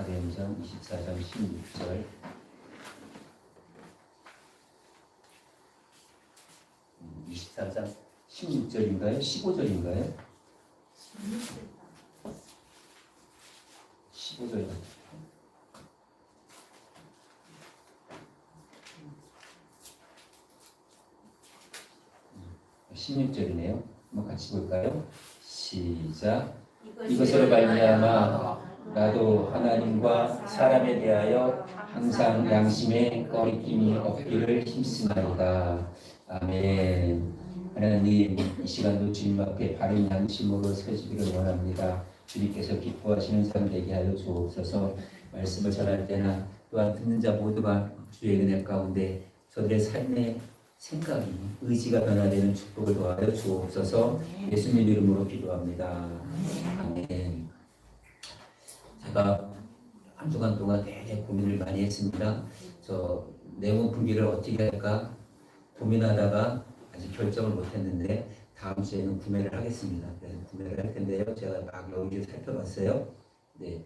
사도행전 24장 16절 24장 16절인가요? 15절인가요? 15절 같아요. 16절이네요. 한번 같이 볼까요? 시작. 이것으로 말미암아 나도 하나님과 사람에 대하여 항상 양심에 거리낌이 없기를 힘쓰나이다. 아멘. 하나님, 이 시간도 주님 앞에 바른 양심으로 서지기를 원합니다. 주님께서 기뻐하시는 사람 되게 하여 주옵소서. 말씀을 전할 때나 또한 듣는 자 모두가 주의 은혜 가운데 저들의 삶의 생각이, 의지가 변화되는 축복을 더하여 주옵소서. 예수님 이름으로 기도합니다. 아멘. 제가 한 주간 동안 되게 고민을 많이 했습니다. 저 내용 분기를 어떻게 할까 고민하다가 아직 결정을 못했는데 다음 주에는 구매를 하겠습니다. 그래서 구매를 할 텐데요. 제가 막 여기를 살펴봤어요. 네,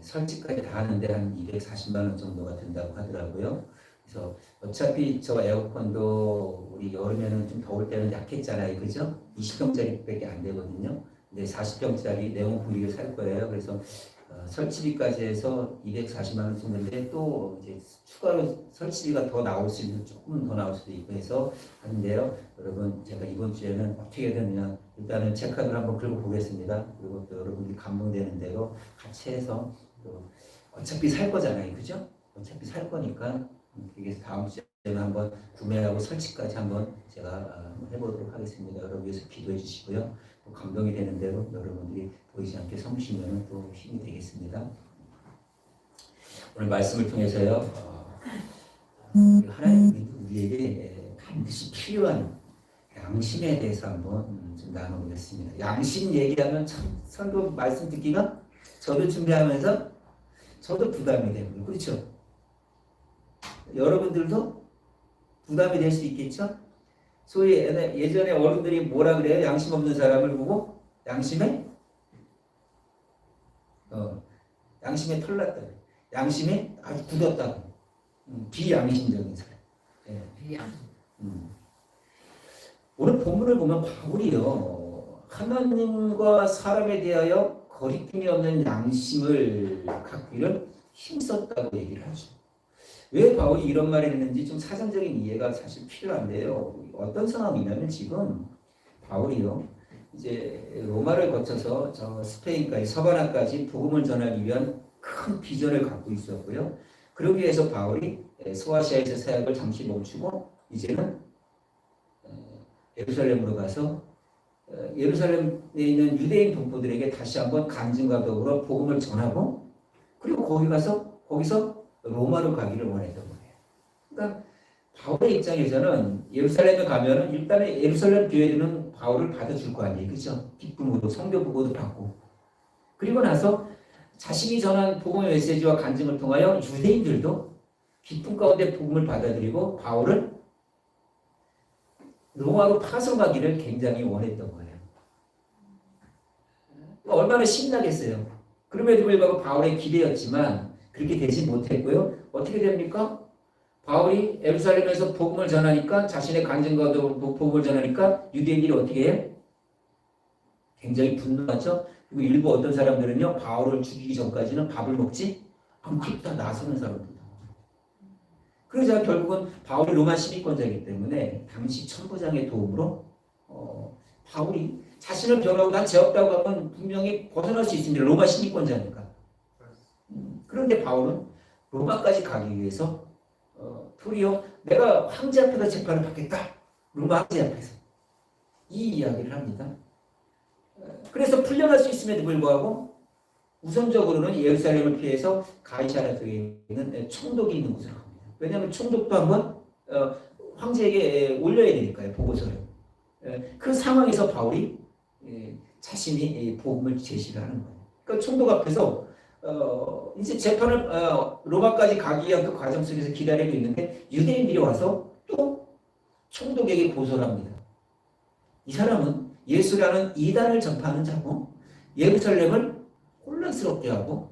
설치까지 다 하는데 한 240만 원 정도가 든다고 하더라고요. 그래서 어차피 저 에어컨도 우리 여름에는 좀 더울 때는 약했잖아요. 그죠? 20평짜리밖에 안 되거든요. 근데 40평짜리 내용 분기를 살 거예요. 그래서 설치비까지 해서 240만 원 정도인데 또 이제 추가로 설치비가 더 나올 수 있는, 조금 더 나올 수도 있고 해서 하는데요. 여러분, 제가 이번 주에는 어떻게 되느냐 일단은 체크카드를 한번 긁어 보겠습니다. 그리고 또 여러분들이 감동되는 대로 같이 해서 또 어차피 살 거잖아요. 그죠? 어차피 살 거니까 그래서 다음 주에는 한번 구매하고 설치까지 한번 제가 해보도록 하겠습니다. 여러분 위해서 기도해 주시고요. 또 감동이 되는 대로 여러분들이 보이지 않게 섬기시면 또 힘이 되겠습니다. 오늘 말씀을 통해서요, 하나님 우리에게 반드시 필요한 양심에 대해서 한번 좀 나눠보겠습니다. 양심 얘기하면 참 선도 말씀 듣기가 저도 준비하면서 저도 부담이 되고요. 그렇죠? 여러분들도 부담이 될 수 있겠죠? 소위 예전에 어른들이 뭐라 그래요? 양심 없는 사람을 보고 양심에 털났다. 양심에 아주 굳었다고. 비양심적인 사람. 예. 오늘 본문을 보면 바울이요, 하나님과 사람에 대하여 거리낌이 없는 양심을 갖기를 힘썼다고 얘기를 하죠. 왜 바울이 이런 말을 했는지 좀 사전적인 이해가 사실 필요한데요. 어떤 상황이냐면 지금 바울이요, 이제 로마를 거쳐서 저 스페인까지, 서바나까지 복음을 전하기 위한 큰 비전을 갖고 있었고요. 그러기 위해서 바울이 소아시아에서 사역을 잠시 멈추고 이제는 예루살렘으로 가서 예루살렘에 있는 유대인 동포들에게 다시 한번 간증과 더불어 복음을 전하고, 그리고 거기서 로마로 가기를 원했던 거예요. 그러니까 바울의 입장에서는 예루살렘에 가면은 일단은 예루살렘 교회는 바울을 받아줄 거 아니에요. 그죠? 기쁨으로 성교 보고도 받고. 그리고 나서 자신이 전한 복음의 메시지와 간증을 통하여 유대인들도 기쁨 가운데 복음을 받아들이고 바울을 로마로 파송하기를 굉장히 원했던 거예요. 얼마나 신나겠어요. 그럼에도 불구하고 바울의 기대였지만 그렇게 되지 못했고요. 어떻게 됩니까? 바울이 예루살렘에서 복음을 전하니까, 자신의 간증과도 복음을 전하니까 유대인들이 어떻게 해요? 굉장히 분노하죠. 그리고 일부 어떤 사람들은요, 바울을 죽이기 전까지는 밥을 먹지 않겠다 나서는 사람들도. 그러자 결국은 바울이 로마 시민권자이기 때문에 당시 천부장의 도움으로 바울이 자신을 변호하고 난 죄 없다고 하면 분명히 벗어날 수 있습니다. 로마 시민권자니까. 그런데 바울은 로마까지 가기 위해서 도리어 내가 황제 앞에서 재판을 받겠다. 로마 황제 앞에서. 이 이야기를 합니다. 그래서 풀려날 수 있음에도 불구하고 우선적으로는 예루살렘을 피해서 가이사랴 쪽에 있는 총독이 있는 곳으로 갑니다. 왜냐하면 총독도 한번 황제에게 올려야 되니까요. 보고서를. 그 상황에서 바울이 자신이 복음을 제시를 하는 거예요. 그러니까 총독 앞에서 이제 재판을 로마까지 가기 위한 그 과정 속에서 기다리고 있는데 유대인들이 와서 또 총독에게 고소를 합니다. 이 사람은 예수라는 이단을 전파하는 자고 예루살렘을 혼란스럽게 하고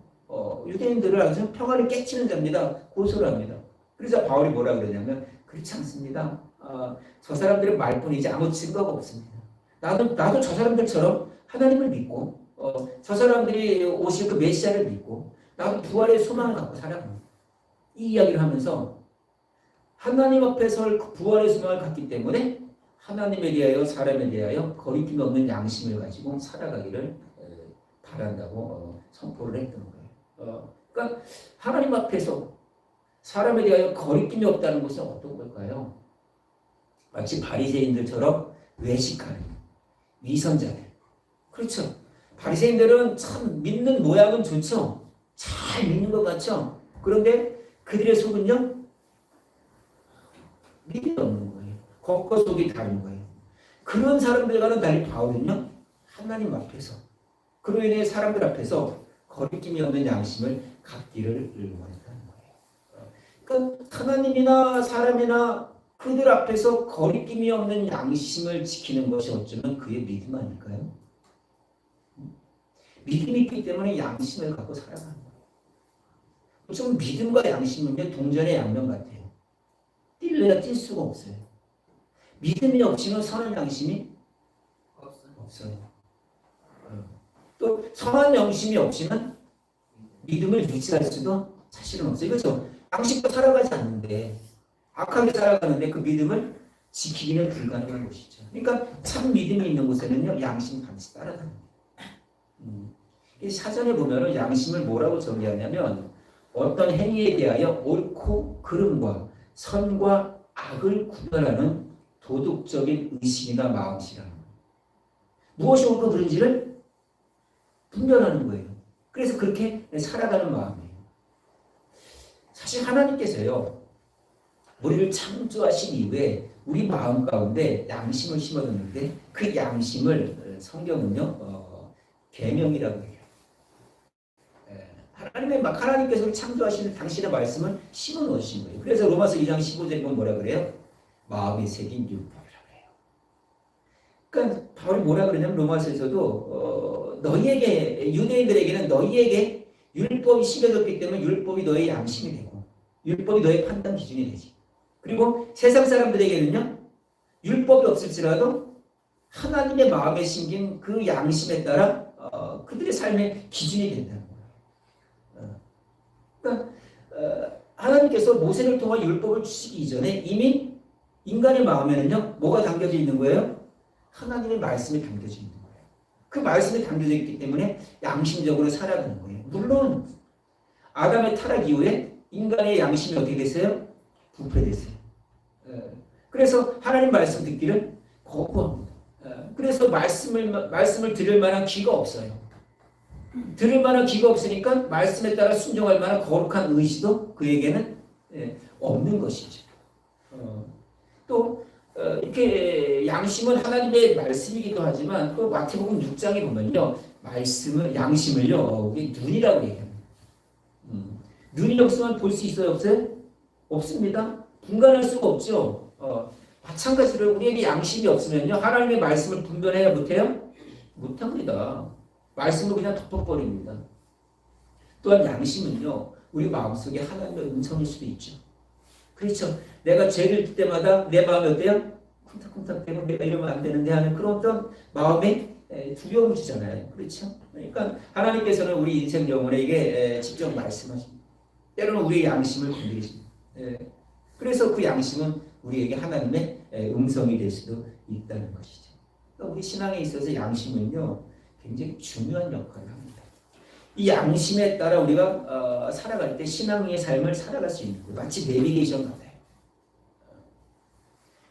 유대인들을 아주 평화를 깨치는 자입니다. 고소를 합니다. 그래서 바울이 뭐라 그러냐면 그렇지 않습니다. 저 사람들의 말뿐이지 아무 증거가 없습니다. 나도 저 사람들처럼 하나님을 믿고 저 사람들이 오실 그 메시아를 믿고 나도 부활의 소망을 갖고 살아갑니다. 이 이야기를 하면서 하나님 앞에서 그 부활의 소망을 갖기 때문에 하나님에 대하여 사람에 대하여 거리낌이 없는 양심을 가지고 살아가기를 바란다고 선포를 했던 거예요. 그러니까 하나님 앞에서 사람에 대하여 거리낌이 없다는 것은 어떤 걸까요? 마치 바리새인들처럼 외식하는 위선자들. 그렇죠. 바리새인들은 참 믿는 모양은 좋죠. 잘 믿는 것 같죠. 그런데 그들의 속은요 믿음이 없는 거예요. 겉과 속이 다른 거예요. 그런 사람들과는 달리 바울은요 하나님 앞에서 그로 인해 사람들 앞에서 거리낌이 없는 양심을 갖기를 원했다는 거예요. 그러니까 하나님이나 사람이나 그들 앞에서 거리낌이 없는 양심을 지키는 것이 어쩌면 그의 믿음 아닐까요? 믿음이 있기 때문에 양심을 갖고 살아가는 거예요. 좀 믿음과 양심은 동전의 양면 같아요. 뛸래야 뛸 수가 없어요. 믿음이 없이는 선한 양심이 없어요. 또 선한 양심이 없이는 믿음을 유지할 수도 사실은 없어요. 그렇죠? 양심도 살아가지 않는데 악하게 살아가는데 그 믿음을 지키기는 불가능한 것이죠. 그러니까 참 믿음이 있는 곳에는요 양심 반드시 따라갑니다. 사전에 보면은 양심을 뭐라고 정의하냐면 어떤 행위에 대하여 옳고 그름과 선과 악을 구별하는 도덕적인 의식이나 마음씨라는 거예요. 무엇이 옳고 그른지를 분별하는 거예요. 그래서 그렇게 살아가는 마음이에요. 사실 하나님께서요 우리를 창조하신 이후에 우리 마음 가운데 양심을 심어뒀는데 그 양심을 성경은요 계명이라고 해요. 하나님께서 우리 창조하시는 당신의 말씀을 심어 놓으신 거예요. 그래서 로마서 2장 15절에 보면 뭐라 그래요? 마음에 새긴 율법이라고 해요. 그러니까 바울이 뭐라 그러냐면 로마서에서도 너희에게 유대인들에게는 너희에게 율법이 심어졌기 때문에 율법이 너의 양심이 되고 율법이 너의 판단 기준이 되지. 그리고 세상 사람들에게는요 율법이 없을지라도 하나님의 마음에 심긴 그 양심에 따라 그들의 삶의 기준이 된다는 거예요. 그러니까 하나님께서 모세를 통한 율법을 주시기 이전에 이미 인간의 마음에는요 뭐가 담겨져 있는 거예요? 하나님의 말씀이 담겨져 있는 거예요. 그 말씀이 담겨져 있기 때문에 양심적으로 살아가는 거예요. 물론 아담의 타락 이후에 인간의 양심이 어떻게 됐어요? 부패됐어요. 그래서 하나님 말씀 듣기를 거부합니다. 그래서 말씀을 들을 만한 귀가 없어요. 들을 만한 귀가 없으니까 말씀에 따라 순종할 만한 거룩한 의지도 그에게는 없는 것이죠. 또 이렇게 양심은 하나님의 말씀이기도 하지만 또 마태복음 6장에 보면요 양심을요 우리 눈이라고 얘기합니다. 눈이 없으면 볼 수 있어요? 없어요? 없습니다. 분간할 수가 없죠. 마찬가지로 우리에게 양심이 없으면요 하나님의 말씀을 분별해야 못해요? 못합니다. 말씀으로 그냥 덮어버립니다. 또한 양심은요 우리 마음속에 하나님의 음성일 수도 있죠. 그렇죠. 내가 죄를 질 때마다 내 마음이 어때요? 쿵탁쿵탁대고 내가 이러면 안 되는데 하는 그런 어떤 마음에 두려움을 주잖아요. 그렇죠. 그러니까 하나님께서는 우리 인생 영혼에게 직접 말씀하십니다. 때로는 우리의 양심을 건드리십니다. 그래서 그 양심은 우리에게 하나님의 음성이 될 수도 있다는 것이죠. 그러니까 우리 신앙에 있어서 양심은요 굉장히 중요한 역할을 합니다. 이 양심에 따라 우리가 살아갈 때 신앙의 삶을 살아갈 수 있는 거예요. 마치 내비게이션 같아요.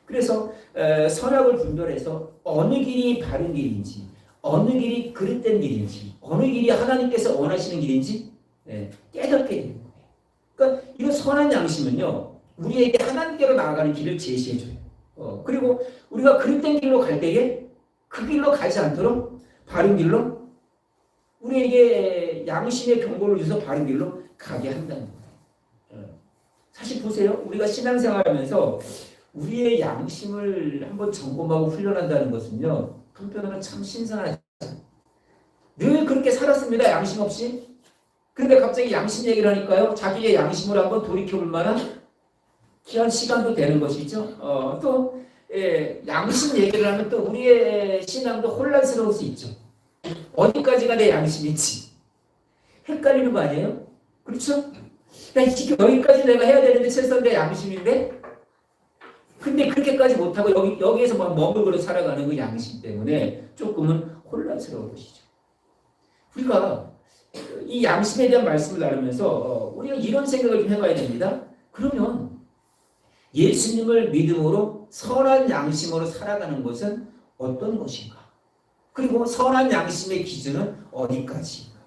그래서 선악을 분별해서 어느 길이 바른 길인지 어느 길이 그릇된 길인지 어느 길이 하나님께서 원하시는 길인지 깨닫게 되는 거예요. 그러니까 이런 선한 양심은요 우리에게 하나님께로 나아가는 길을 제시해줘요. 그리고 우리가 그릇된 길로 갈 때에 그 길로 가지 않도록 바른 길로 우리에게 양심의 경고를 줘서 바른 길로 가게 한다는 거예요. 사실 보세요. 우리가 신앙생활하면서 우리의 양심을 한번 점검하고 훈련한다는 것은요 한편으로는 참 신선하죠. 늘 그렇게 살았습니다. 양심 없이. 근데 갑자기 양심 얘기를 하니까요. 자기의 양심을 한번 돌이켜볼 만한 귀한 시간도 되는 것이죠. 또 양심 얘기를 하면 또 우리의 신앙도 혼란스러울 수 있죠. 어디까지가 내 양심인지 헷갈리는 거 아니에요? 그렇죠? 지금 여기까지 내가 해야 되는데 최소한 내 양심인데 근데 그렇게까지 못하고 여기에서 막 머물고 살아가는 그 양심 때문에 조금은 혼란스러운 것이죠. 우리가 이 양심에 대한 말씀을 나누면서 우리가 이런 생각을 좀 해봐야 됩니다. 그러면 예수님을 믿음으로 선한 양심으로 살아가는 것은 어떤 것인가? 그리고 선한 양심의 기준은 어디까지인가?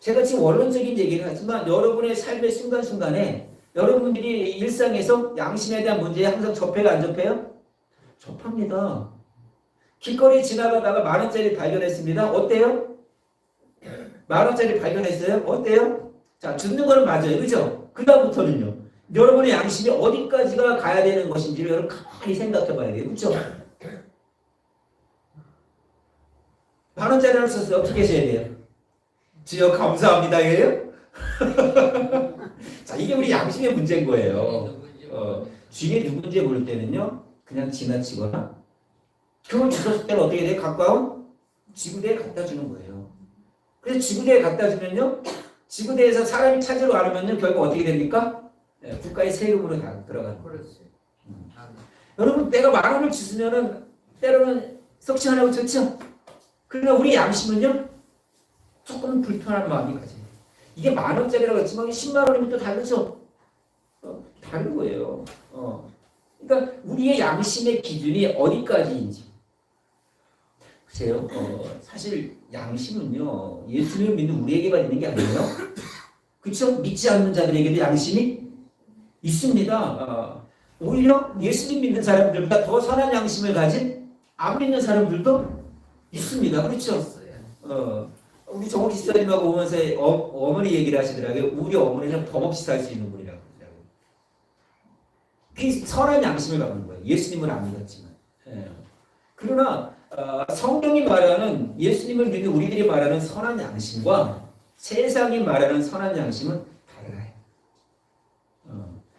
제가 지금 원론적인 얘기를 하지만 여러분의 삶의 순간순간에 여러분들이 일상에서 양심에 대한 문제에 항상 접해가 안 접해요? 접합니다. 길거리 지나가다가 10,000원짜리 발견했습니다. 어때요? 10,000원짜리 발견했어요? 어때요? 자, 죽는 거는 맞아요. 그죠? 그 다음부터는요. 여러분의 양심이 어디까지가 가야 되는 것인지를 여러분 가만히 생각해 봐야 돼요. 그죠? 10,000원짜리를 썼어요. 어떻게 하셔야 돼요? 주여 감사합니다. 예요? 자, 이게 우리 양심의 문제인 거예요. 주인이 누군지 모를 때는요. 그냥 지나치거나 그걸 주셨을 때는 어떻게 돼요? 가까운 지구대에 갖다 주는 거예요. 그래서 지구대에 갖다 주면요. 지구대에서 사람이 찾으러 가려면요. 결국 어떻게 됩니까? 국가의 세금으로 다 들어가는 거예요. 여러분 내가 10,000원을 주시면은 때로는 썩지 않고 좋죠? 그러나 우리 양심은요. 조금 불편한 마음이 가져요. 이게 10,000원짜리라고 했지만 100,000원이면 또 다르죠? 다른 거예요. 그러니까 우리의 양심의 기준이 어디까지인지. 보세요. 사실 양심은요. 예수님을 믿는 우리에게만 있는 게 아니에요. 그렇죠? 믿지 않는 자들에게도 양심이 있습니다. 오히려 예수님 믿는 사람들보다 더 선한 양심을 가진 안 믿는 사람들도 있습니다. 그렇죠? 우리 정옥 집사님하고 오면서 어머니 얘기를 하시더라고요. 우리 어머니는 법 없이 살 수 있는 분이라고 그러더라고요. 그게 선한 양심을 갖는 거예요. 예수님은 안 믿었지만. 그러나 성경이 말하는 예수님을 믿는 우리들이 말하는 선한 양심과 세상이 말하는 선한 양심은 달라요.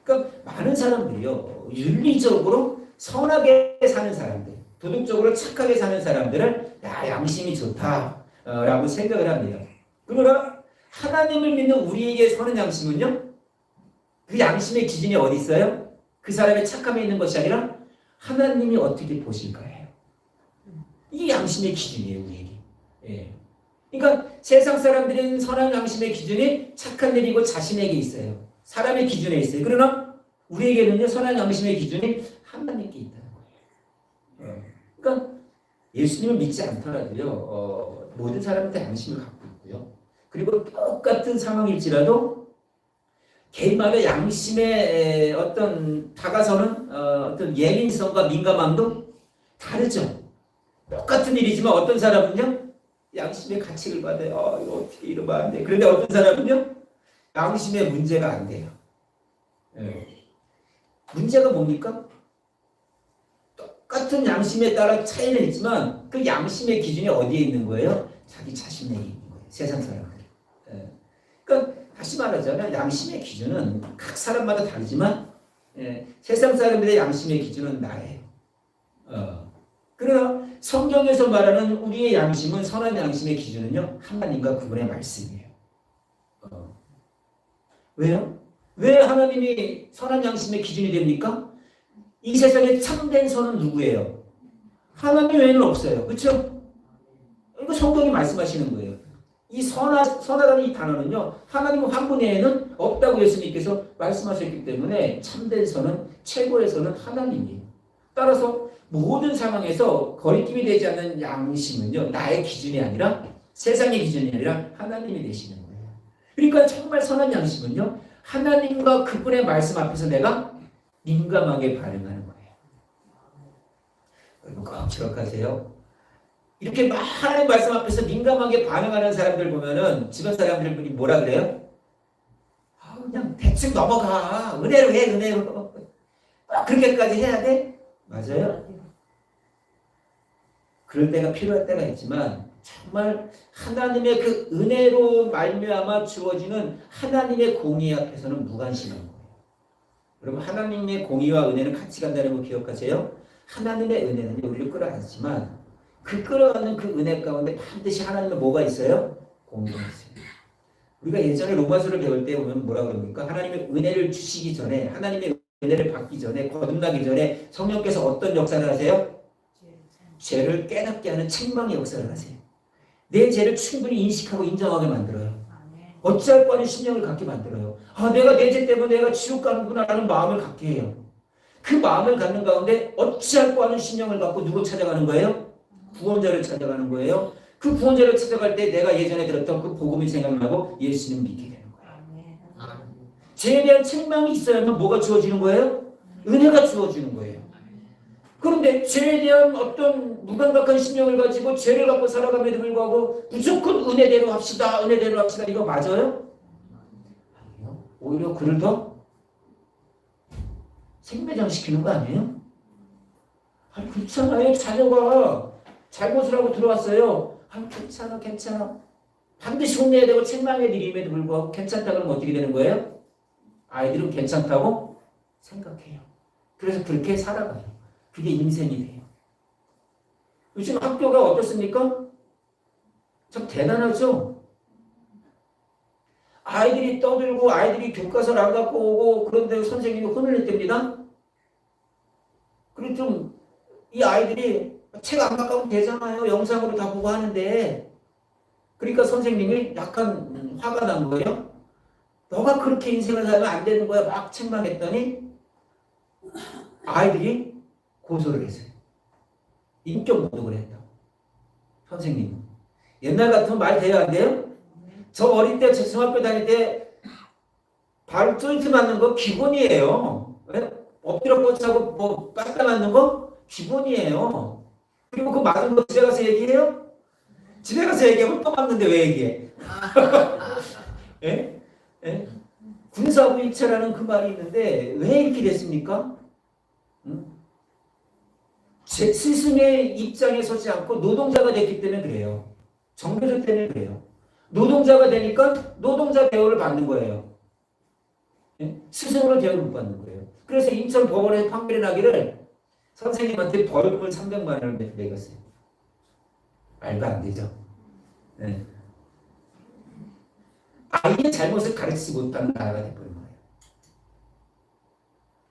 그러니까 많은 사람들이요. 윤리적으로 선하게 사는 사람들, 도덕적으로 착하게 사는 사람들은 양심이 좋다. 라고 생각을 합니다. 그러나 하나님을 믿는 우리에게 선한 양심은요. 그 양심의 기준이 어디 있어요? 그 사람의 착함에 있는 것이 아니라 하나님이 어떻게 보실까요? 이게 양심의 기준이에요. 우리에게. 그러니까 세상 사람들은 선한 양심의 기준이 착한 일이고 자신에게 있어요. 사람의 기준에 있어요. 그러나 우리에게는요. 선한 양심의 기준이 하나님께 있다는 거예요. 그러니까 예수님을 믿지 않더라도요. 모든 사람한테 양심을 갖고 있고요. 그리고 똑같은 상황일지라도 개인마다 양심의 어떤 다가서는 어떤 예민성과 민감함도 다르죠. 똑같은 일이지만 어떤 사람은요. 양심의 가책을 받아요. 이거 어떻게 이러면 안 돼. 그런데 어떤 사람은요. 양심의 문제가 안 돼요. 문제가 뭡니까? 똑같은 양심에 따라 차이는 있지만 그 양심의 기준이 어디에 있는 거예요? 자기 자신에게 있는 거예요. 세상 사람들. 그러니까 다시 말하자면 양심의 기준은 각 사람마다 다르지만 세상 사람들의 양심의 기준은 나예요. 그러나 성경에서 말하는 우리의 양심은 선한 양심의 기준은요. 하나님과 그분의 말씀이에요. 왜요? 왜 하나님이 선한 양심의 기준이 됩니까? 이 세상에 참된 선은 누구예요? 하나님 외에는 없어요. 그렇죠? 이거 성경이 말씀하시는 거예요. 이 선하다는 이 단어는요. 하나님 한 분 외에는 없다고 예수님께서 말씀하셨기 때문에 참된 선은 최고의 선은 하나님이에요. 따라서 모든 상황에서 거리낌이 되지 않는 양심은요. 나의 기준이 아니라 세상의 기준이 아니라 하나님이 되시는 거예요. 그러니까 정말 선한 양심은요. 하나님과 그분의 말씀 앞에서 내가 민감하게 반응하는 거예요. 여러분 꼭 기억하세요. 이렇게 하나님 말씀 앞에서 민감하게 반응하는 사람들 보면은 주변 사람들이 뭐라 그래요? 그냥 대충 넘어가. 은혜로 해, 은혜로. 그렇게까지 해야 돼? 맞아요. 그럴 때가 필요할 때가 있지만 정말 하나님의 그 은혜로 말미암아 주어지는 하나님의 공의 앞에서는 무관심한 거예요. 여러분 하나님의 공의와 은혜는 같이 간다는 거 기억하세요? 하나님의 은혜는 우리를 끌어안지만 그 끌어안는 그 은혜 가운데 반드시 하나님의 뭐가 있어요? 공의가 있어요. 우리가 예전에 로마서를 배울 때 보면 뭐라 그럽니까? 하나님의 은혜를 주시기 전에 하나님의 은혜를 받기 전에 거듭나기 전에 성령께서 어떤 역사를 하세요? 죄를 깨닫게 하는 책망의 역사를 하세요. 내 죄를 충분히 인식하고 인정하게 만들어요. 어찌할 거 아닌 심령을 갖게 만들어요. 아, 내가 내 죄 때문에 내가 지옥 가는구나 라는 마음을 갖게 해요. 그 마음을 갖는 가운데 어찌할 거 아닌 심령을 갖고 누구 찾아가는 거예요? 구원자를 찾아가는 거예요. 그 구원자를 찾아갈 때 내가 예전에 들었던 그 복음이 생각나고 예수님 믿게 되는 거예요. 죄에 대한 책망이 있어야만 뭐가 주어지는 거예요? 은혜가 주어지는 거예요. 그런데 죄에 대한 어떤 무감각한 심령을 가지고 죄를 갖고 살아감에도 불구하고 무조건 은혜대로 합시다. 은혜대로 합시다. 이거 맞아요? 아니요. 오히려 그를 더 생매장시키는 거 아니에요? 아니 그렇잖아요. 자녀가 잘못을 하고 들어왔어요. 아니 괜찮아. 반드시 혼내야 되고 책망의 일임에도 불구하고 괜찮다 그러면 어떻게 되는 거예요? 아이들은 괜찮다고 생각해요. 그래서 그렇게 살아가요. 그게 인생이 돼요. 요즘 학교가 어떻습니까? 참 대단하죠? 아이들이 떠들고 아이들이 교과서를 안 갖고 오고 그런데 선생님이 혼을 냈답니다. 그리고 좀 이 아이들이 책 안 갖고 오면 되잖아요. 영상으로 다 보고 하는데 그러니까 선생님이 약간 화가 난 거예요. 너가 그렇게 인생을 살면 안 되는 거야. 막 책망했더니 아이들이 고소를 했어요. 인격 모독을 했다고. 선생님. 옛날 같으면 말 돼요, 안 돼요? 저 어릴 때, 저 중학교 다닐 때 발 쫄트 맞는 거 기본이에요. 왜? 엎드려 뻗치고 뭐 빠따 맞는 거 기본이에요. 그리고 그 맞은 거 집에 가서 얘기해요? 집에 가서 얘기하면 또 맞는데 왜 얘기해? 예? 예? 군사부일체라는 그 말이 있는데 왜 이렇게 됐습니까? 응? 제 스승의 입장에 서지 않고 노동자가 됐기 때문에 그래요. 정교조 때문에 그래요. 노동자가 되니까 노동자 대우를 받는 거예요. 예? 스승으로 대우를 못 받는 거예요. 그래서 인천 법원에서 판결이 나기를 선생님한테 벌금을 300만 원을 매겼어요. 말도 안 되죠. 예. 아이의 잘못을 가르치지 못하는 나라가 돼버린 거예요.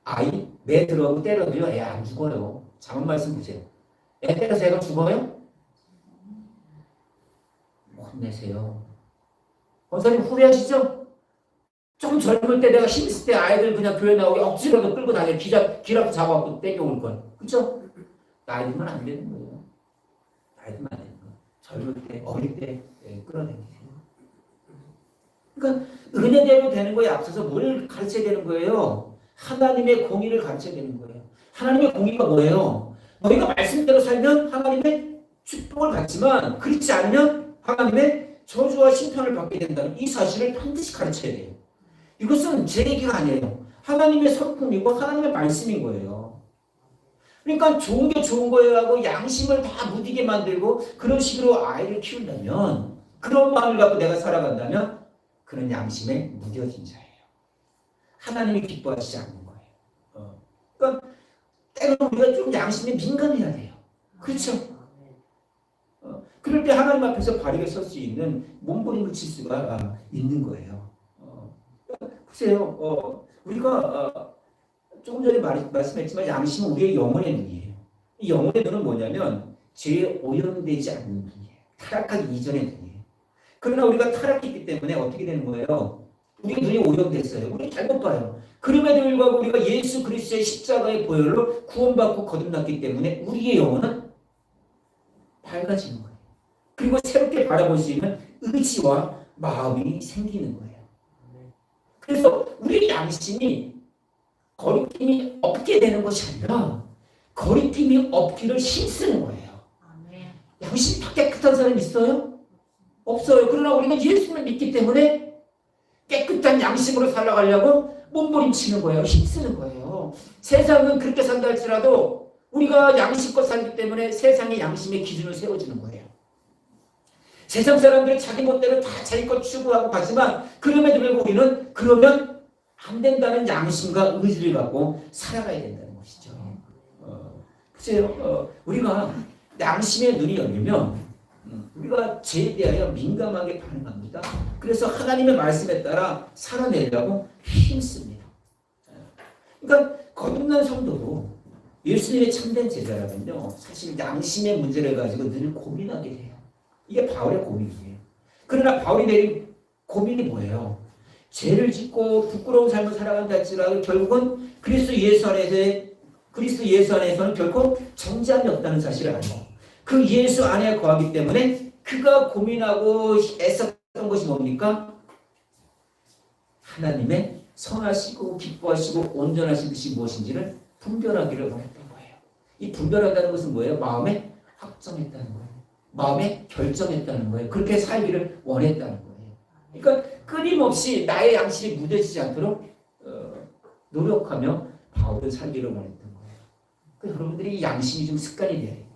아이 매 들어오고 때려도요 애 안 죽어요. 잘못 말씀 보세요. 애 때려서 애가 죽어요? 혼내세요. 권사님 후회하시죠? 좀 젊을 때 내가 힘있을 때 아이들 그냥 교회 나오게 억지로도 끌고 다녀 기라도 잡아갖고 땡겨올 걸. 그쵸? 나이 들면 안 되는 거예요. 나이 들면 안 되는 거예요. 젊을 때 어릴 때 끌어당기세요. 그러니까 은혜대로 되는 거에 앞서서 뭘 가르쳐야 되는 거예요? 하나님의 공의를 가르쳐야 되는 거예요. 하나님의 공의가 뭐예요? 너희가 말씀대로 살면 하나님의 축복을 받지만 그렇지 않으면 하나님의 저주와 심판을 받게 된다는 이 사실을 반드시 가르쳐야 돼요. 이것은 제 얘기가 아니에요. 하나님의 성품이고 하나님의 말씀인 거예요. 그러니까 좋은 게 좋은 거예요 하고 양심을 다 무디게 만들고 그런 식으로 아이를 키운다면 그런 마음을 갖고 내가 살아간다면 그는 양심에 무뎌진 자예요. 하나님이 기뻐하시지 않는 거예요. 그러니까 때로는 우리가 좀 양심에 민감해야 돼요. 그렇죠? 그럴 때 하나님 앞에서 바르게 설 수 있는 몸부림을 칠 수가 있는 거예요. 보세요. 우리가 조금 전에 말씀했지만 양심은 우리의 영혼의 눈이에요. 이 영혼의 눈은 뭐냐면 죄에 오염되지 않는 눈이에요. 타락하기 이전의 눈이에요. 그러나 우리가 타락했기 때문에 어떻게 되는 거예요? 우리 눈이 오염됐어요. 우리 잘못 봐요. 그럼에도 불구하고 우리가 예수 그리스도의 십자가의 보혈로 구원받고 거듭났기 때문에 우리의 영혼은 밝아지는 거예요. 그리고 새롭게 바라볼 수 있는 의지와 마음이 생기는 거예요. 그래서 우리의 양심이 거리낌이 없게 되는 것이 아니라 거리낌이 없기를 힘쓰는 거예요. 양심 다 깨끗한 사람 있어요? 없어요. 그러나 우리가 예수를 믿기 때문에 깨끗한 양심으로 살아가려고 몸부림치는 거예요. 힘쓰는 거예요. 세상은 그렇게 산다 할지라도 우리가 양심껏 살기 때문에 세상의 양심의 기준을 세워주는 거예요. 세상 사람들은 자기 멋대로 다 자기 것 추구하고 가지만 그럼에도 불구하고 우리는 그러면 안 된다는 양심과 의지를 갖고 살아가야 된다는 것이죠. 보세요. 우리가 양심의 눈이 열리면 우리가 죄에 대하여 민감하게 반응합니다. 그래서 하나님의 말씀에 따라 살아내려고 힘씁니다. 그러니까 거듭난 성도도 예수님의 참된 제자라면요, 사실 양심의 문제를 가지고 늘 고민하게 돼요. 이게 바울의 고민이에요. 그러나 바울이 내린 고민이 뭐예요? 죄를 짓고 부끄러운 삶을 살아간다 할지라도 결국은 그리스도 예수 안에서는 결코 정죄함이 없다는 사실을 알고 그 예수 안에 거하기 때문에 그가 고민하고 애썼던 것이 뭡니까? 하나님의 선하시고 기뻐하시고 온전하신 뜻이 무엇인지를 분별하기를 원했던 거예요. 이 분별한다는 것은 뭐예요? 마음에 확정했다는 거예요. 마음에 결정했다는 거예요. 그렇게 살기를 원했다는 거예요. 그러니까 끊임없이 나의 양심이 무뎌지지 않도록 노력하며 바울은 살기를 원했던 거예요. 그러니까 여러분들이 이 양심이 좀 습관이 돼야 돼요.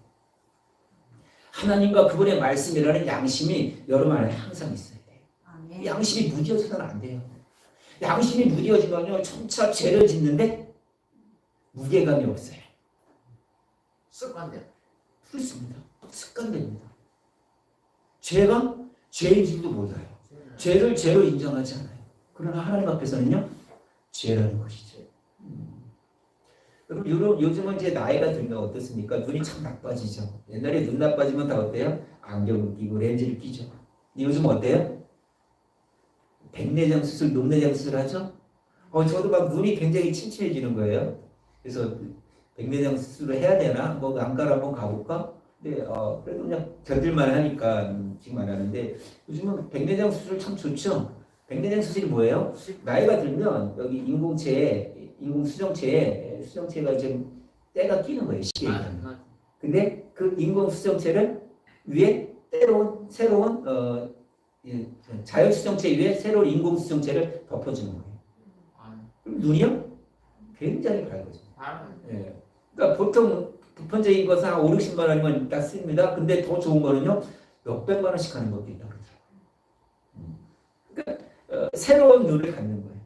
하나님과 그분의 말씀이라는 양심이 여러분 안에 항상 있어야 돼요. 양심이 무뎌져서는 안 돼요. 양심이 무뎌지면요, 점차 죄를 짓는데 무게감이 없어요. 습관돼요. 그렇습니다. 습관됩니다. 죄가 죄인지도 몰라요. 죄를 죄로 인정하지 않아요. 그러나 하나님 앞에서는요, 죄라는 것이죠. 여러분, 요즘은 이제 나이가 들면 어떻습니까? 눈이 참 나빠지죠. 옛날에 눈 나빠지면 다 어때요? 안경을 끼고 렌즈를 끼죠. 근데 요즘 어때요? 백내장 수술, 녹내장 수술 하죠? 저도 막 눈이 굉장히 침침해지는 거예요. 그래서 백내장 수술을 해야 되나? 뭐 안과를 한번 가볼까? 근데 그래도 그냥 견딜만 하니까 지금 안 하는데 요즘은 백내장 수술 참 좋죠. 백내장 수술이 뭐예요? 나이가 들면 여기 수정체가 지금 때가 끼는 거예요. 시계에. 근데 그 인공 수정체를 위에 새로운 자연 수정체 위에 새로운 인공 수정체를 덮어주는 거예요. 그럼 눈이요? 굉장히 밝아져요. 예. 그러니까 보통 보편적인 것은 한 5, 60만 원이면 딱 씁니다. 근데 더 좋은 거는요, 몇백만 원씩 하는 것도 있다고 그러더라고요. 그러니까 새로운 눈을 갖는 거예요.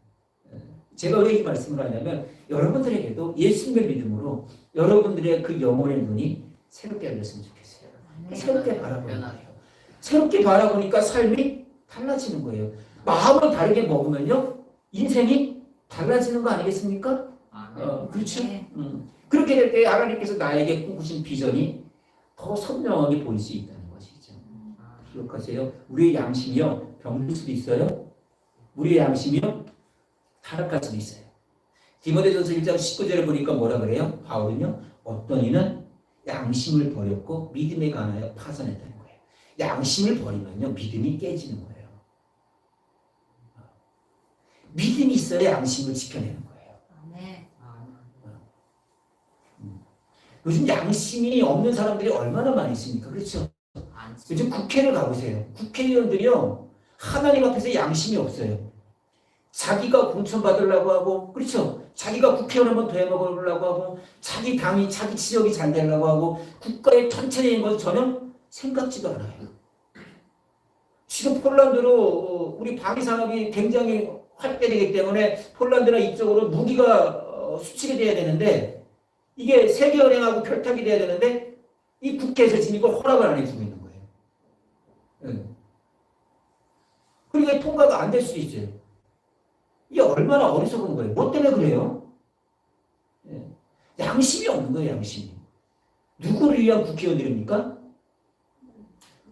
제가 왜 이 말씀을 하냐면 여러분들에게도 예수님을 믿음으로 여러분들의 그 영혼의 눈이 새롭게 열렸으면 좋겠어요. 새롭게 바라보는 거예요. 새롭게 바라보니까 삶이 달라지는 거예요. 마음을 다르게 먹으면요, 인생이 달라지는 거 아니겠습니까? 그렇죠? 그렇게 될 때 하나님께서 나에게 꿈꾸신 비전이 더 선명하게 보일 수 있다는 것이죠. 기억하세요. 우리의 양심이요, 병들 수도 있어요. 우리의 양심이요, 타락할 수도 있어요. 디모데전서 1장 19절을 보니까 뭐라 그래요? 바울은요, 어떤 이는 양심을 버렸고 믿음에 관하여 파산했다는 거예요. 양심을 버리면요, 믿음이 깨지는 거예요. 믿음이 있어야 양심을 지켜내는 거예요. 요즘 양심이 없는 사람들이 얼마나 많이 있습니까? 그렇죠? 요즘 국회를 가보세요. 국회의원들이요, 하나님 앞에서 양심이 없어요. 자기가 공천받으려고 하고, 그렇죠? 자기가 국회의원 한번 더 해먹으려고 하고, 자기 당이, 자기 지역이 잘 되려고 하고, 국가의 전체적인 것을 전혀 생각지도 않아요. 지금 폴란드로 우리 방위 산업이 굉장히 활대되기 때문에 폴란드나 이쪽으로 무기가 수출이 돼야 되는데, 이게 세계은행하고 결탁이 돼야 되는데 이 국회에서 지금 이걸 허락을 안 해주고 있는 거예요. 그러니까 통과가 안 될 수도 있어요. 이게 얼마나 어리석은 거예요. 뭐 때문에 그래요? 양심이 없는 거예요. 양심이. 누구를 위한 국회의원들입니까?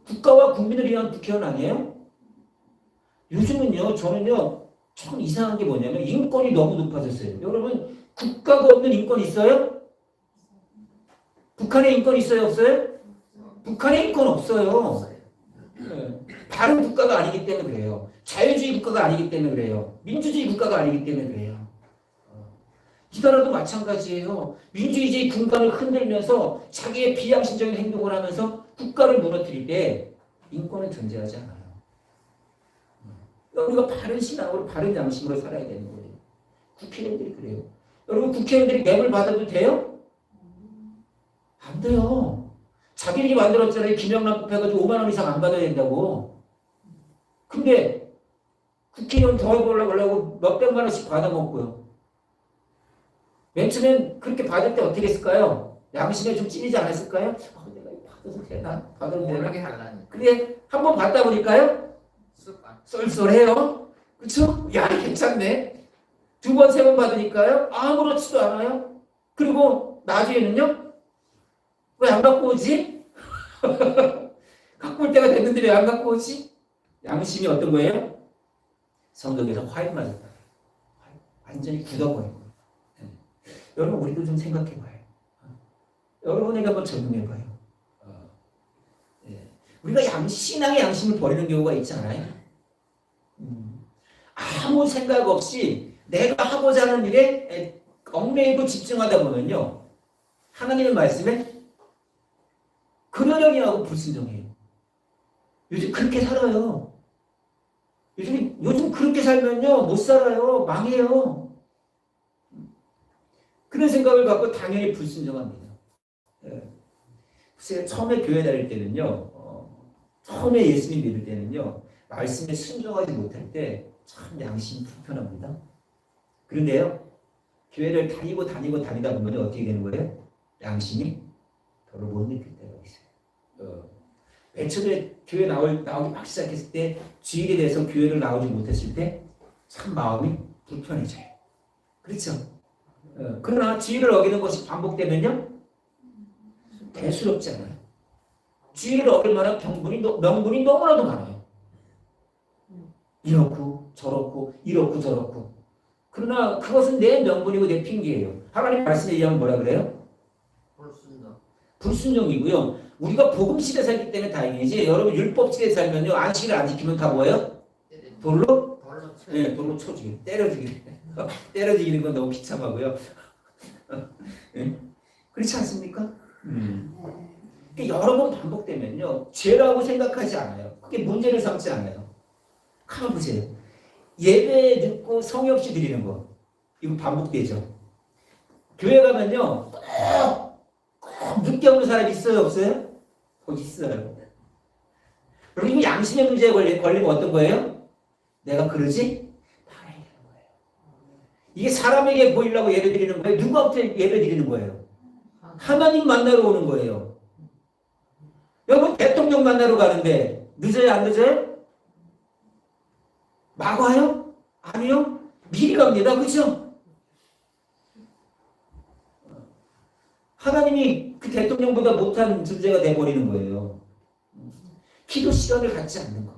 국가와 국민을 위한 국회의원 아니에요? 요즘은요, 저는요, 참 이상한 게 뭐냐면 인권이 너무 높아졌어요. 여러분, 국가가 없는 인권 있어요? 북한에 인권 있어요? 없어요? 북한에 인권 없어요. 바른 국가가 아니기 때문에 그래요. 자유주의 국가가 아니기 때문에 그래요. 민주주의 국가가 아니기 때문에 그래요. 이 나라도 마찬가지예요. 민주주의 군관을 흔들면서 자기의 비양심적인 행동을 하면서 국가를 무너뜨릴 때 인권은 존재하지 않아요. 우리가 바른 신앙으로 바른 양심으로 살아야 되는 거예요. 국회의원들이 그래요. 여러분 국회의원들이 뇌물 받아도 돼요? 안 돼요. 자기들이 만들었잖아요. 김영란 뽑혀가지고 5만 원 이상 안 받아야 된다고. 근데 국회의원 더 해보려고 몇백만 원씩 받아먹고요. 맨 처음엔 그렇게 받을 때 어떻게 했을까요? 양심에 좀 찔리지 않았을까요? 내가 받아도 되나? 받아도 되나? 모르게 하려니. 근데 한번 받다 보니까요. 습관. 쏠쏠해요. 그쵸? 야, 괜찮네. 두 번, 세 번 받으니까요. 아무렇지도 않아요. 그리고 나중에는요. 왜 안 갖고 오지? 갖고 올 때가 됐는데 왜 안 갖고 오지? 양심이 어떤 거예요? 성경에서 화인 맞았다. 완전히 굳어버린 거예요. 여러분, 우리도 좀 생각해봐요. 여러분에게 한번 적용해봐요. 우리가 신앙의 양심을 버리는 경우가 있잖아요. 아무 생각 없이 내가 하고자 하는 일에 얽매이고 집중하다 보면요. 하나님의 말씀에 그러려니 하고 불순종해요. 요즘 그렇게 살아요. 요즘 그렇게 살면요. 못 살아요. 망해요. 그런 생각을 갖고 당연히 불순종합니다. 글쎄요, 처음에 교회 다닐 때는요. 처음에 예수님 믿을 때는요. 말씀에 순종하지 못할 때 참 양심이 불편합니다. 그런데요. 교회를 다니다 보면 어떻게 되는 거예요? 양심이 별로 못 느낄 때가 있어요. 맨 처음에 교회 나오기 막 시작했을 때 주일에 대해서 교회를 나오지 못했을 때 참 마음이 불편해져요. 그렇죠? 그러나 주일을 어기는 것이 반복되면요. 대수롭지 않아요. 주일을 어길 만한 명분이 너무나도 많아요. 이렇고 저렇고. 그러나 그것은 내 명분이고 내 핑계예요. 하나님 말씀에 의하면 뭐라 그래요? 불순종이고요. 우리가 복음 시대에 살기 때문에 다행이지. 여러분 율법 시대에 살면요. 안식일을 안 지키면 다 뭐예요? 돌로 쳐 죽이는, 때려 죽이는 건 너무 비참하고요. 그렇지 않습니까? 여러 번 반복되면요. 죄라고 생각하지 않아요. 그게 문제를 삼지 않아요. 가만 보세요. 예배 듣고 성의 없이 드리는 거. 이거 반복되죠. 교회 가면요. 꼭 늦게 오는 사람이 있어요? 없어요? 있어요. 여러분 양심의 문제에 걸리면 어떤 거예요? 내가 그러지? 말아야 되는 거예요. 이게 사람에게 보이려고 예배 드리는 거예요? 누구한테 예배 드리는 거예요? 하나님 만나러 오는 거예요. 여러분 대통령 만나러 가는데 늦어요? 안 늦어요? 막 와요? 아니요? 미리 갑니다. 그렇죠? 하나님이 그 대통령보다 못한 존재가 돼버리는 거예요. 기도 시간을 갖지 않는 거.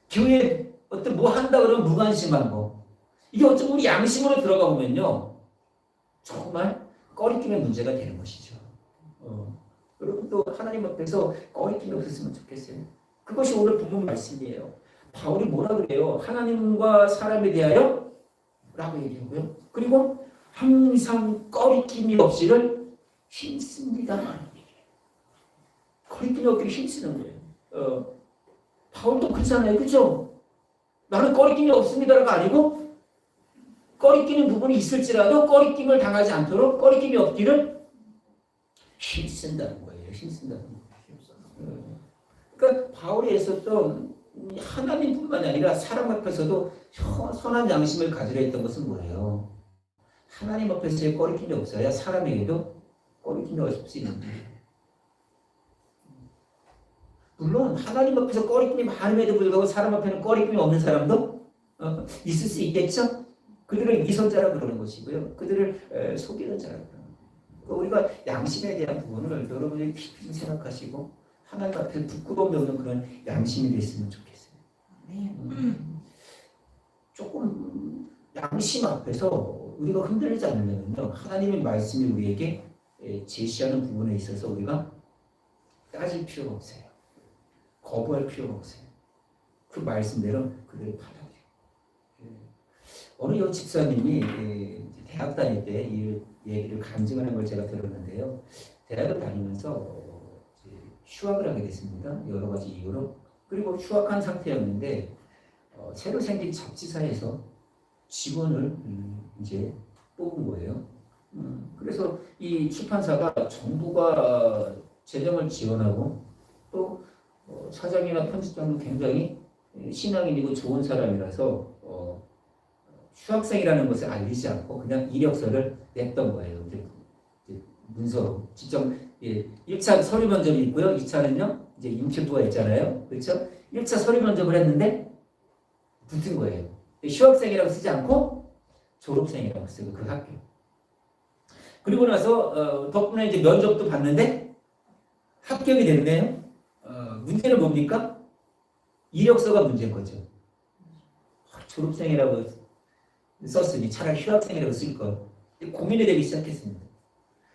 교회에 어떤 뭐 한다 그러면 무관심한 거. 이게 어쩌면 우리 양심으로 들어가 보면요. 정말 꺼리낌의 문제가 되는 것이죠. 여러분도 하나님 앞에서 꺼리낌이 없었으면 좋겠어요. 그것이 오늘 본문 말씀이에요. 바울이 뭐라 그래요? 하나님과 사람에 대하여 라고 얘기하고요. 그리고 항상 꺼리낌이 없이를 힘씁니다. 꺼리낌이 없기를 힘쓰는 거예요. 바울도 그렇잖아요. 그렇죠? 나는 꺼리낌이 없습니다가 아니고 꺼리끼는 부분이 있을지라도 꺼리낌을 당하지 않도록 꺼리낌이 없기를 힘쓴다는 거예요. 힘쓴다는 거예요. 그러니까 바울이 했었던 하나님뿐만 아니라 사람 앞에서도 선한 양심을 가지려 했던 것은 뭐예요? 하나님 앞에서의 꺼리낌이 없어야 사람에게도 꺼리낌이 없을 수 있는 거예요. 물론 하나님 앞에서 꺼리낌이 많음에도 불구하고 사람 앞에는 꺼리낌이 없는 사람도 있을 수 있겠죠? 그들을 위선자라 그러는 것이고요. 그들을 속이는 자라 그러는 거예요. 우리가 양심에 대한 부분을 여러분이 깊이 생각하시고 하나님 앞에 부끄러움이 없는 그런 양심이 됐으면 좋겠어요. 조금 양심 앞에서 우리가 흔들리지 않으면요. 하나님의 말씀이 우리에게 제시하는 부분에 있어서 우리가 따질 필요가 없어요. 거부할 필요가 없어요. 그 말씀대로 그대로 받아들여요. 어느 여 집사님이 대학 다닐 때 이 얘기를 간증하는 걸 제가 들었는데요. 대학을 다니면서 휴학을 하게 됐습니다. 여러 가지 이유로. 그리고 휴학한 상태였는데 새로 생긴 잡지사에서 직원을 이제 뽑은 거예요. 그래서 이 출판사가 정부가 재정을 지원하고 또 사장이나 편집장도 굉장히 신앙인이고 좋은 사람이라서 휴학생이라는 것을 알리지 않고 그냥 이력서를 냈던 거예요. 이제 문서로 직접 1차 서류 면접이 있고요. 2차는요. 이제 인터뷰가 있잖아요. 그렇죠? 1차 서류 면접을 했는데 붙은 거예요. 휴학생이라고 쓰지 않고 졸업생이라고 쓰고 그 학교. 그리고 나서 덕분에 이제 면접도 봤는데 합격이 됐네요. 문제는 뭡니까? 이력서가 문제인 거죠. 졸업생이라고 썼으니 차라리 휴학생이라고 쓸 걸. 고민이 되기 시작했습니다.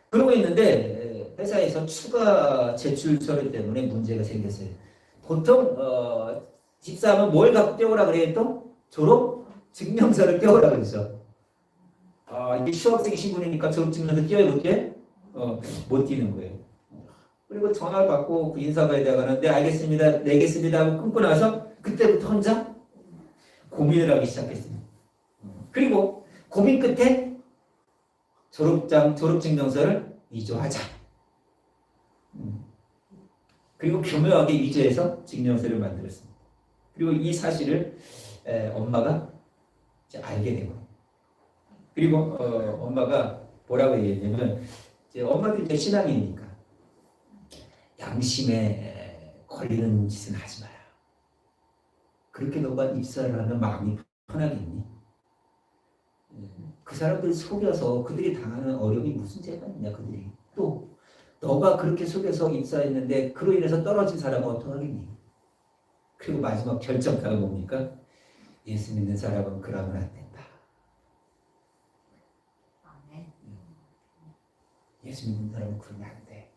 그러고 있는데 회사에서 추가 제출 서류 때문에 문제가 생겼어요. 보통 집사하면 뭘 갖고 떼오라 그래요? 또 졸업 증명서를 떼오라 그러죠. 이게 휴학생 신분이니까 졸업 증명서 떼어야 못해? 못 띄는 거예요. 그리고 전화를 받고 그 인사가에다가는 네 알겠습니다, 내겠습니다 하고 끊고 나서 그때부터 혼자 고민을 하기 시작했습니다. 그리고 고민 끝에 졸업증명서를 위조하자. 그리고 교묘하게 위조해서 증명서를 만들었습니다. 그리고 이 사실을 엄마가 이제 알게 된 거예요. 그리고 엄마가 뭐라고 얘기했냐면 엄마도 이제 신앙이니까 양심에 걸리는 짓은 하지 마라. 그렇게 너가 입사를 하면 마음이 편하겠니? 그 사람들 속여서 그들이 당하는 어려움이 무슨 죄가 있냐 그들이. 또 너가 그렇게 속여서 입사했는데 그로 인해서 떨어진 사람은 어떡하겠니? 그리고 마지막 결정타가 뭡니까? 예수 믿는 사람은 그러면 안 된다. 예수 믿는 사람은 그러면 안 돼.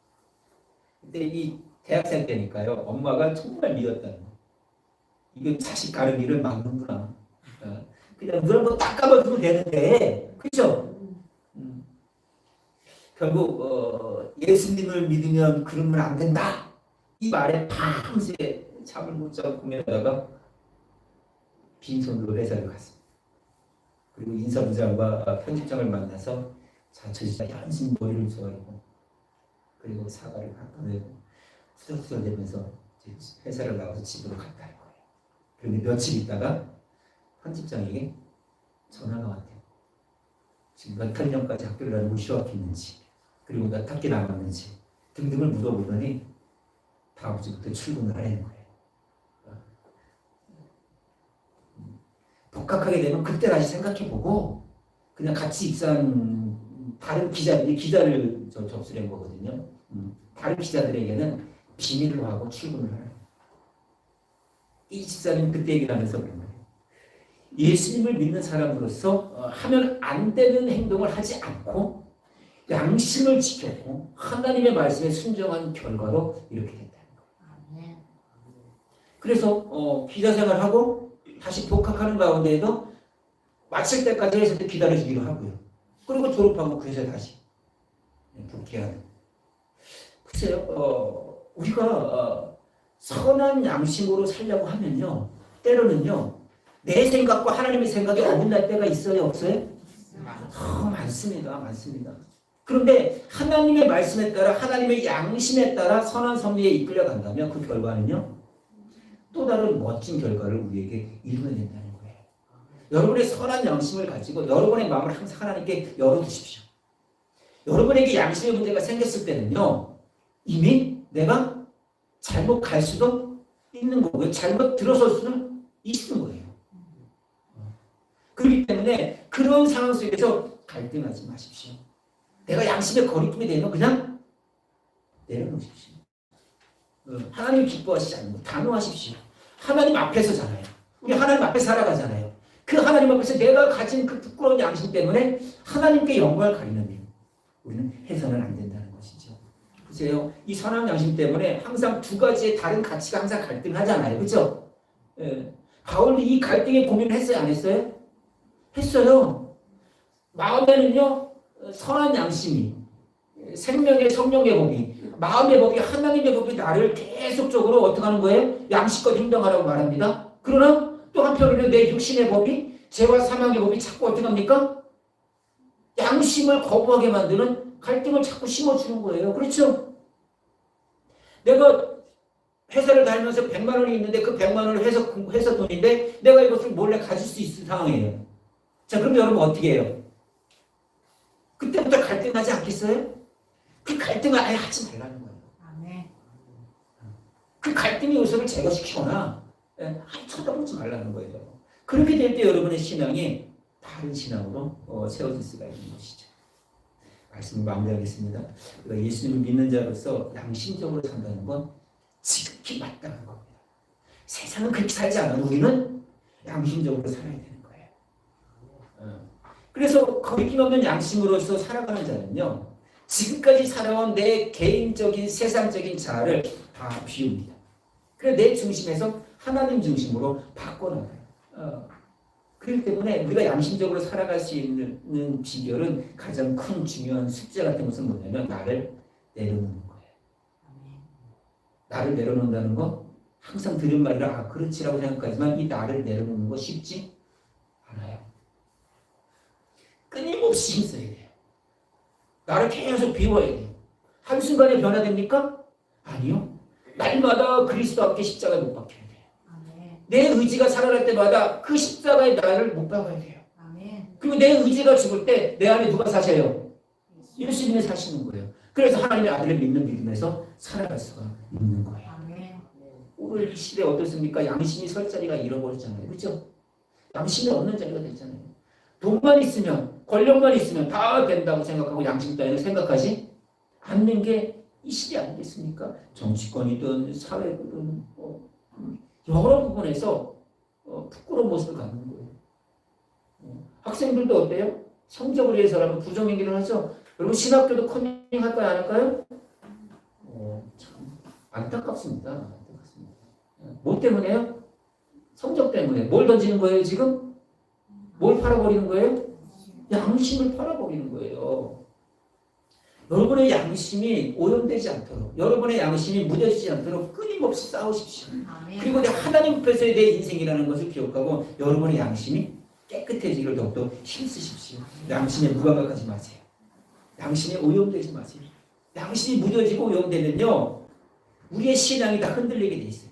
근데 이 대학생 때니까요. 엄마가 정말 믿었다는 거. 이거 자식 가는 길을 막는구나. 그냥 그런 거 딱 까봐주면 되는데, 그렇죠? 결국 예수님을 믿으면 그러면 안 된다. 이 말에 밤새 잠을 못 자고 고민하다가 빈손으로 회사를 갔습니다. 그리고 인사부장과 편집장을 만나서 자, 저 진짜 현신 머리를 좋아하고 그리고 사과를 갖다 내고 후덜후덜대면서 회사를 나와서 집으로 갔다는 거예요. 그런데 며칠 있다가 편집장에게 전화가 왔대요. 지금 몇 학년까지 학교를 다니고 휴학했는지 그리고 몇 학기 남았는지 등등을 물어보더니 다음 주부터 출근을 하라는 거예요. 복학하게 되면 그때 다시 생각해보고 그냥 같이 입사한 다른 기자를 접수한 거거든요. 다른 기자들에게는 비밀로 하고 출근을 하라. 이 집사님 그때 얘기를 하면서 그런 거예요. 예수님을 믿는 사람으로서 하면 안 되는 행동을 하지 않고 양심을 지켰고 하나님의 말씀에 순종한 결과로 이렇게 됐다는 거예요. 그래서 기자 생활하고 다시 복학하는 가운데에도 마칠 때까지 회사도 기다려주기로 하고요. 그리고 졸업하고 그 회사에 다시 복귀하는. 글쎄요, 우리가 선한 양심으로 살려고 하면요, 때로는요, 내 생각과 하나님의 생각이 어긋날 때가 있어요, 없어요? 많습니다, 많습니다. 그런데 하나님의 말씀에 따라 하나님의 양심에 따라 선한 섭리에 이끌려간다면 그 결과는요, 또 다른 멋진 결과를 우리에게 이루어낸다는 거예요. 여러분의 선한 양심을 가지고 여러분의 마음을 항상 하나님께 열어두십시오. 여러분에게 양심의 문제가 생겼을 때는요, 이미 내가 잘못 갈 수도 있는 거고요. 잘못 들어설 수도 있는 거예요. 그렇기 때문에 그런 상황 속에서 갈등하지 마십시오. 내가 양심의 거리낌이 되면 그냥 내려놓으십시오. 하나님 기뻐하시지 않는 거 단호하십시오. 하나님 앞에서잖아요. 우리 하나님 앞에 살아가잖아요. 그 하나님 앞에서 내가 가진 그 부끄러운 양심 때문에 하나님께 영광을 가리는데 우리는 해서는 안 된다는 것이죠. 보세요. 이 선한 양심 때문에 항상 두 가지의 다른 가치가 항상 갈등하잖아요. 그렇죠? 바울이 이 갈등에 고민을 했어요? 안 했어요? 했어요. 마음에는요. 선한 양심이 생명의 성령의 법이 마음의 법이 하나님의 법이 나를 계속적으로 어떻게 하는 거예요? 양심껏 행동하라고 말합니다. 그러나 또 한편으로는 내 육신의 법이 죄와 사망의 법이 자꾸 어떻게 합니까? 양심을 거부하게 만드는 갈등을 자꾸 심어주는 거예요. 그렇죠? 내가 회사를 다니면서 100만 원이 있는데 그 100만 원을 회사 돈인데 내가 이것을 몰래 가질 수 있는 상황이에요. 자, 그럼 여러분 어떻게 해요? 그때부터 갈등하지 않겠어요? 그 갈등을 아예 하지 말라는 거예요. 그 갈등의 요소를 제거시키거나 아예 쳐다보지 말라는 거예요. 그렇게 될 때 여러분의 신앙이 다른 신앙으로 세워질 수가 있는 것이죠. 말씀을 마무리하겠습니다. 우리가 예수님을 믿는 자로서 양심적으로 산다는 건 지극히 마땅한 겁니다. 세상은 그렇게 살지 않아도 우리는 양심적으로 살아야 되는 거예요. 그래서 거리낌 없는 양심으로서 살아가는 자는요, 지금까지 살아온 내 개인적인 세상적인 자아를 다 비웁니다. 그래서 내 중심에서 하나님 중심으로 바꿔나가요. 그렇기 때문에 우리가 양심적으로 살아갈 수 있는 비결은 가장 큰 중요한 숙제 같은 것은 뭐냐면 나를 내려놓는 거예요. 나를 내려놓는다는 거 항상 들은 말이라 그렇지라고 생각하지만 이 나를 내려놓는 거 쉽지 않아요. 끊임없이 힘써야 돼요. 나를 계속 비워야 돼요. 한순간에 변화됩니까? 아니요. 날마다 그리스도 앞에 십자가에 못 박혀야 돼요. 내 의지가 살아날 때마다 그 십자가에 나를 못 박아야 돼요. 그리고 내 의지가 죽을 때 내 안에 누가 사세요? 예수님이 사시는 거예요. 그래서 하나님의 아들을 믿는 믿음에서 살아갈 수가 있는 거예요. 오늘 이 시대에 어떻습니까? 양심이 설 자리가 잃어버렸잖아요. 그렇죠? 양심이 없는 자리가 됐잖아요. 돈만 있으면, 권력만 있으면 다 된다고 생각하고 양심 따위는 생각하지 않는 게 이 시대 아니겠습니까? 정치권이든 사회든 여러 부분에서 부끄러운 모습을 갖는 거예요. 학생들도 어때요? 성적을 위해서라면 부정행위를 하죠. 여러분 신학교도 커밍 할까요? 안 할까요? 참 안타깝습니다. 안타깝습니다. 뭐 때문에요? 성적 때문에. 뭘 던지는 거예요 지금? 뭘 팔아버리는 거예요? 양심을 팔아버리는 거예요. 여러분의 양심이 오염되지 않도록, 여러분의 양심이 무뎌지지 않도록 끊임없이 싸우십시오. 그리고 하나님 앞에서의 내 인생이라는 것을 기억하고 여러분의 양심이 깨끗해지기를 더욱더 힘쓰십시오. 양심에 무감각하지 마세요. 양심에 오염되지 마세요. 양심이 무뎌지고 오염되면요, 우리의 신앙이 다 흔들리게 돼 있어요.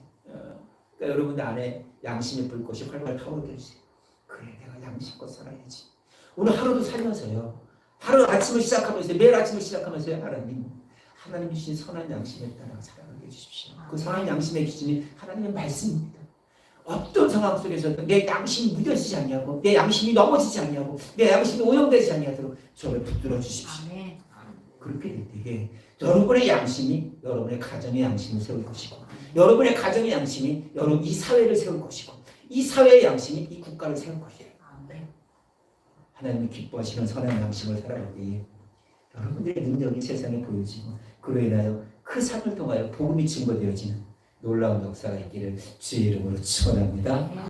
그러니까 여러분들 안에 양심의 불꽃이 활활 타오르세요. 그래, 내가 양심껏 살아야지. 오늘 하루도 살면서요, 하루 아침을 시작하면서 매일 아침을 시작하면서요, 하나님이 주신 선한 양심에 따라 살아가게 해주십시오. 그 선한 양심의 기준이 하나님의 말씀입니다. 어떤 상황 속에서든 내 양심이 무뎌지지 않냐고, 내 양심이 넘어지지 않냐고, 내 양심이 오염되지 않냐도록 저를 붙들어 주십시오. 그렇게 될 때에 여러분의 양심이 여러분의 가정의 양심을 세울 것이고, 여러분의 가정의 양심이 여러분 이 사회를 세울 것이고, 이 사회의 양심이 이 국가를 세울 것이에요. 하나님이 기뻐하시는 선한 양심을 살아갈 때에 여러분들의 능력이 세상에 보여지고, 그로 인하여 그 삶을 통하여 복음이 증거되어지는 놀라운 역사가 있기를 주의 이름으로 축원합니다.